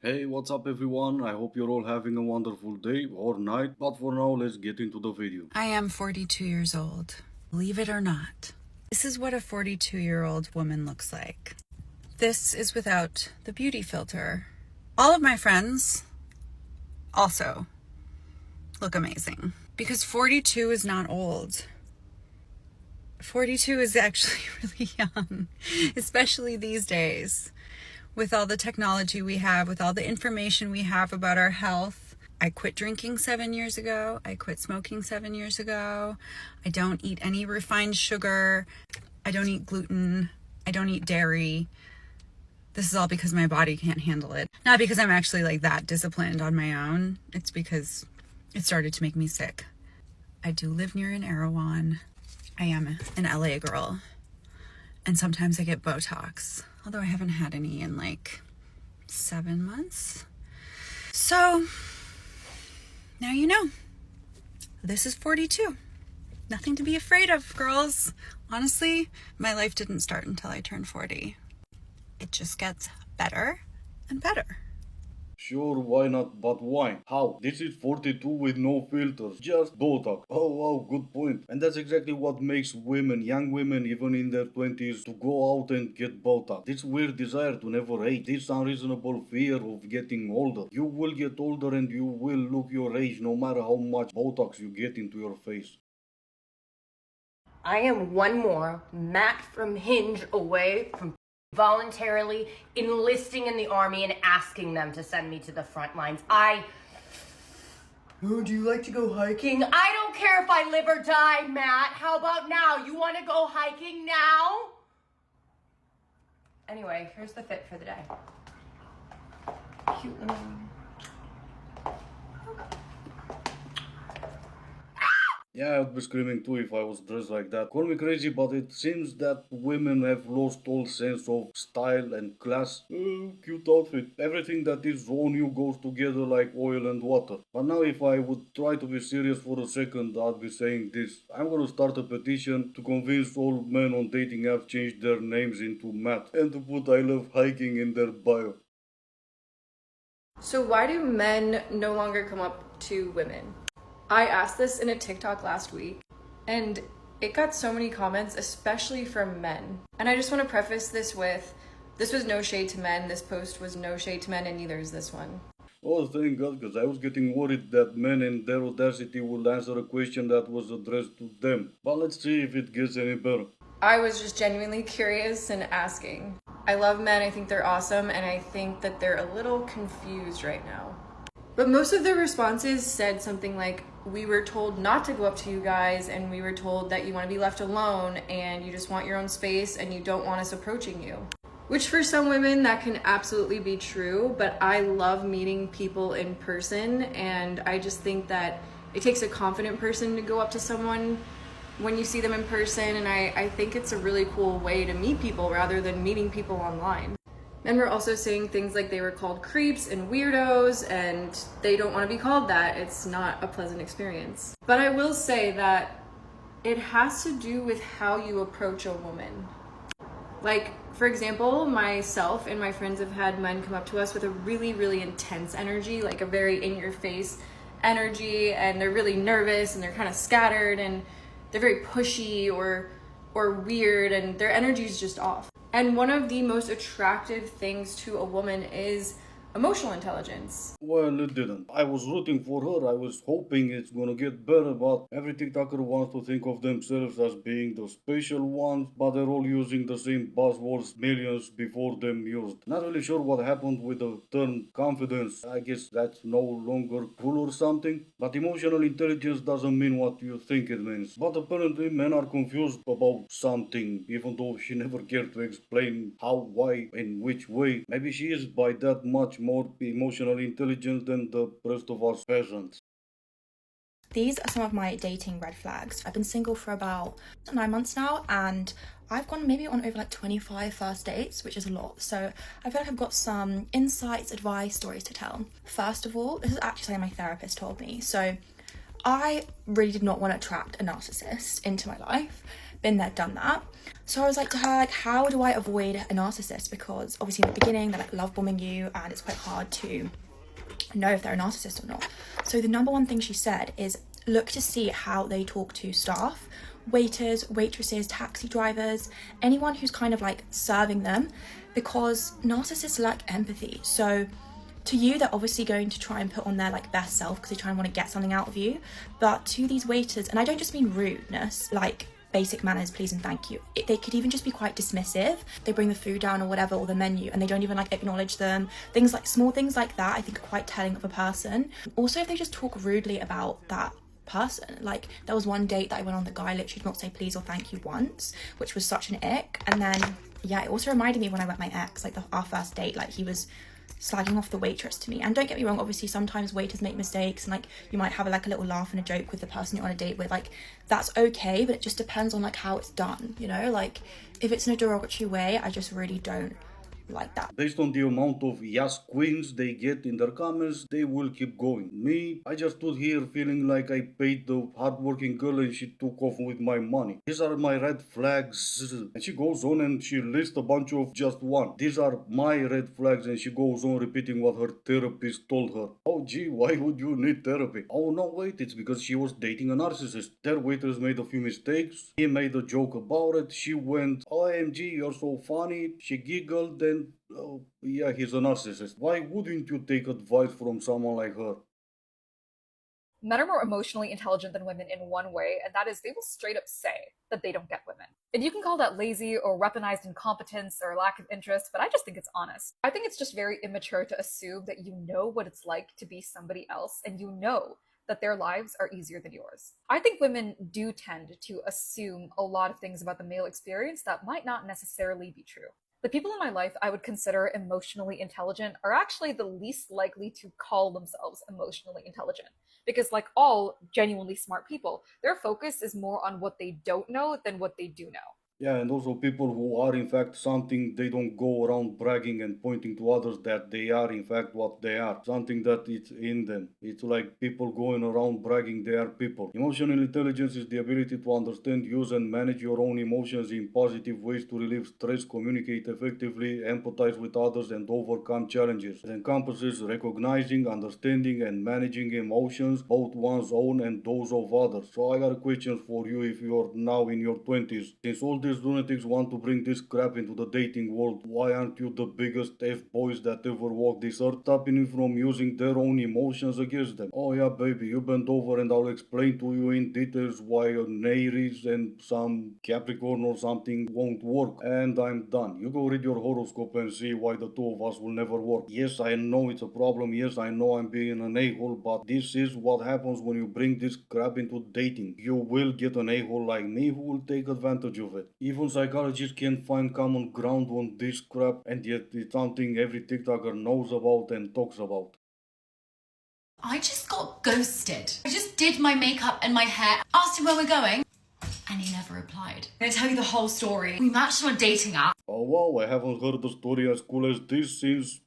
Hey, what's up everyone? I hope you're all having a wonderful day or night, but for now, let's get into the video. I am 42 years old, believe it or not. This is what a 42-year-old woman looks like. This is without the beauty filter. All of my friends also look amazing because 42 is not old. 42 is actually really young, especially these days. With all the technology we have, with all the information we have about our health. I quit drinking 7 years ago. I quit smoking 7 years ago. I don't eat any refined sugar. I don't eat gluten. I don't eat dairy. This is all because my body can't handle it. Not because I'm actually like that disciplined on my own. It's because it started to make me sick. I do live near an Erewhon. I am an LA girl. And sometimes I get Botox, although I haven't had any in like 7 months. So now you know. This is 42. Nothing to be afraid of, girls. Honestly, my life didn't start until I turned 40. It just gets better and better. Sure, why not? But why? How? This is 42 with no filters, just Botox. Oh wow, good point. And that's exactly what makes women, young women even in their 20s, to go out and get Botox. This weird desire to never age, this unreasonable fear of getting older. You will get older and you will look your age no matter how much Botox you get into your face. I am one more Matt from Hinge away from voluntarily enlisting in the army and asking them to send me to the front lines. Oh, do you like to go hiking? I don't care if I live or die, Matt. How about now? You want to go hiking now? Anyway, here's the fit for the day. Cute little... Yeah, I'd be screaming too if I was dressed like that. Call me crazy, but it seems that women have lost all sense of style and class. Cute outfit. Everything that is on you goes together like oil and water. But now if I would try to be serious for a second, I'd be saying this. I'm gonna start a petition to convince all men on dating apps change their names into Matt and to put I love hiking in their bio. So why do men no longer come up to women? I asked this in a TikTok last week, and it got so many comments, especially from men. And I just want to preface this with, this was no shade to men, this post was no shade to men, and neither is this one. Oh, thank God, because I was getting worried that men in their audacity would answer a question that was addressed to them. But let's see if it gets any better. I was just genuinely curious and asking. I love men, I think they're awesome, and I think that they're a little confused right now. But most of their responses said something like, we were told not to go up to you guys, and we were told that you want to be left alone, and you just want your own space, and you don't want us approaching you. Which for some women, that can absolutely be true, but I love meeting people in person, and I just think that it takes a confident person to go up to someone when you see them in person, and I think it's a really cool way to meet people rather than meeting people online. Men were also saying things like they were called creeps and weirdos, and they don't want to be called that. It's not a pleasant experience. But I will say that it has to do with how you approach a woman. Like, for example, myself and my friends have had men come up to us with a really, really intense energy, like a very in-your-face energy, and they're really nervous and they're kind of scattered and they're very pushy or weird, and their energy is just off. And one of the most attractive things to a woman is emotional intelligence. Well, it didn't. I was rooting for her. I was hoping it's gonna get better, but every TikToker wants to think of themselves as being the special ones, but they're all using the same buzzwords millions before them used. Not really sure what happened with the term confidence. I guess that's no longer cool or something. But emotional intelligence doesn't mean what you think it means. But apparently men are confused about something, even though she never cared to explain how, why, in which way. Maybe she is by that much more emotionally intelligent than the rest of us peasants. These are some of my dating red flags. I've been single for about 9 months now, and I've gone maybe on over like 25 first dates, which is a lot. So I feel like I've got some insights, advice, stories to tell. First of all, this is actually something my therapist told me. So I really did not want to attract a narcissist into my life been there, done that. So I was like to her, like, how do I avoid a narcissist? Because obviously in the beginning they're like love bombing you and it's quite hard to know if they're a narcissist or not. So the number one thing she said is look to see how they talk to staff, waiters, waitresses, taxi drivers, anyone who's kind of like serving them, because narcissists lack empathy. So to you, they're obviously going to try and put on their like best self because they try and want to get something out of you. But to these waiters, and I don't just mean rudeness, like basic manners, please and thank you. They could even just be quite dismissive. They bring the food down or whatever, or the menu, and they don't even like acknowledge them. Things like small things like that, I think are quite telling of a person. Also, if they just talk rudely about that person, like there was one date that I went on, the guy literally did not say please or thank you once, which was such an ick. And then yeah, it also reminded me when I met my ex, like our first date, like he was slagging off the waitress to me. And don't get me wrong, obviously sometimes waiters make mistakes and like you might have like a little laugh and a joke with the person you're on a date with, like that's okay, but it just depends on like how it's done, you know, like if it's in a derogatory way, I just really don't like that. Based on the amount of yes queens they get in their comments, they will keep going. Me, I just stood here feeling like I paid the hardworking girl and she took off with my money. These are my red flags. And she goes on and she lists a bunch of just one. These are my red flags, and she goes on repeating what her therapist told her. Oh gee, why would you need therapy? Oh no, wait, it's because she was dating a narcissist. Their waiters made a few mistakes. He made a joke about it. She went, OMG, you're so funny. She giggled and oh, yeah, he's a narcissist. Why wouldn't you take advice from someone like her? Men are more emotionally intelligent than women in one way, and that is they will straight up say that they don't get women. And you can call that lazy or weaponized incompetence or lack of interest, but I just think it's honest. I think it's just very immature to assume that you know what it's like to be somebody else and you know that their lives are easier than yours. I think women do tend to assume a lot of things about the male experience that might not necessarily be true. The people in my life I would consider emotionally intelligent are actually the least likely to call themselves emotionally intelligent. Because like all genuinely smart people, their focus is more on what they don't know than what they do know. Yeah, and also people who are in fact something, they don't go around bragging and pointing to others that they are in fact what they are. Something that it's in them. It's like people going around bragging they are people. Emotional intelligence is the ability to understand, use and manage your own emotions in positive ways to relieve stress, communicate effectively, empathize with others and overcome challenges. It encompasses recognizing, understanding and managing emotions, both one's own and those of others. So I got a question for you if you're now in your 20s. Since all these lunatics want to bring this crap into the dating world, why aren't you the biggest F-boys that ever walked this earth, stopping you from using their own emotions against them? Oh yeah, baby, you bend over and I'll explain to you in details why an Aries and some Capricorn or something won't work. And I'm done. You go read your horoscope and see why the two of us will never work. Yes, I know it's a problem. Yes, I know I'm being an a-hole, but this is what happens when you bring this crap into dating. You will get an a-hole like me who will take advantage of it. Even psychologists can't find common ground on this crap, and yet it's something every TikToker knows about and talks about. I just got ghosted. I just did my makeup and my hair, asked him where we're going, and he never replied. I'm gonna tell you the whole story. We matched on a dating app. Oh wow, I haven't heard a story as cool as this since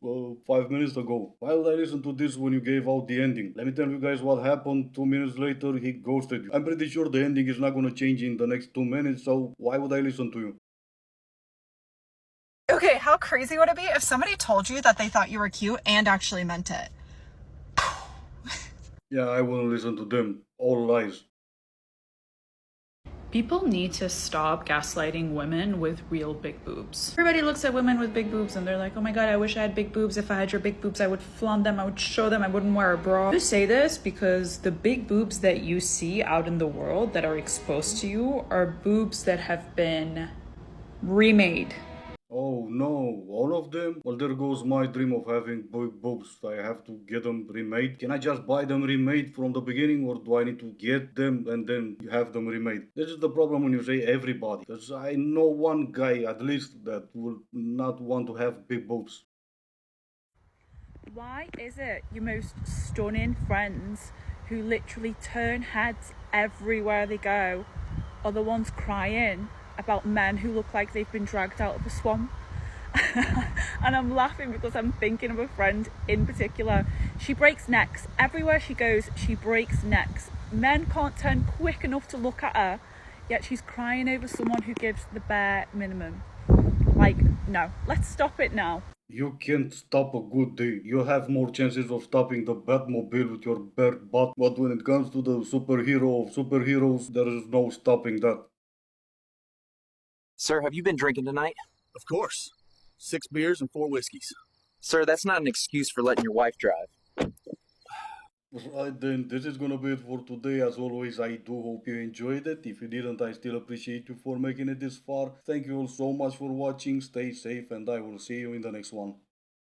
5 minutes ago. Why would I listen to this when you gave out the ending? Let me tell you guys what happened. 2 minutes later, he ghosted you. I'm pretty sure the ending is not gonna change in the next 2 minutes, so why would I listen to you? Okay, how crazy would it be if somebody told you that they thought you were cute and actually meant it? Yeah, I wouldn't listen to them. All lies. People need to stop gaslighting women with real big boobs. Everybody looks at women with big boobs and they're like, oh my god, I wish I had big boobs. If I had your big boobs, I would flaunt them, I would show them, I wouldn't wear a bra. I just say this because the big boobs that you see out in the world that are exposed to you are boobs that have been remade. Oh no, all of them? Well, there goes my dream of having big boobs. I have to get them remade. Can I just buy them remade from the beginning, or do I need to get them and then have them remade? This is the problem when you say everybody, because I know one guy at least that will not want to have big boobs. Why is it your most stunning friends who literally turn heads everywhere they go are the ones crying about men who look like they've been dragged out of a swamp? And I'm laughing because I'm thinking of a friend in particular. She breaks necks. Everywhere she goes, she breaks necks. Men can't turn quick enough to look at her yet she's crying over someone who gives the bare minimum. Like, no, let's stop it now. You can't stop a good day. You have more chances of stopping the Batmobile with your bare butt, but when it comes to the superhero of superheroes, there is no stopping that. Sir, have you been drinking tonight? Of course. 6 beers and 4 whiskeys. Sir, that's not an excuse for letting your wife drive. Right then, this is gonna be it for today. As always, I do hope you enjoyed it. If you didn't, I still appreciate you for making it this far. Thank you all so much for watching. Stay safe, and I will see you in the next one.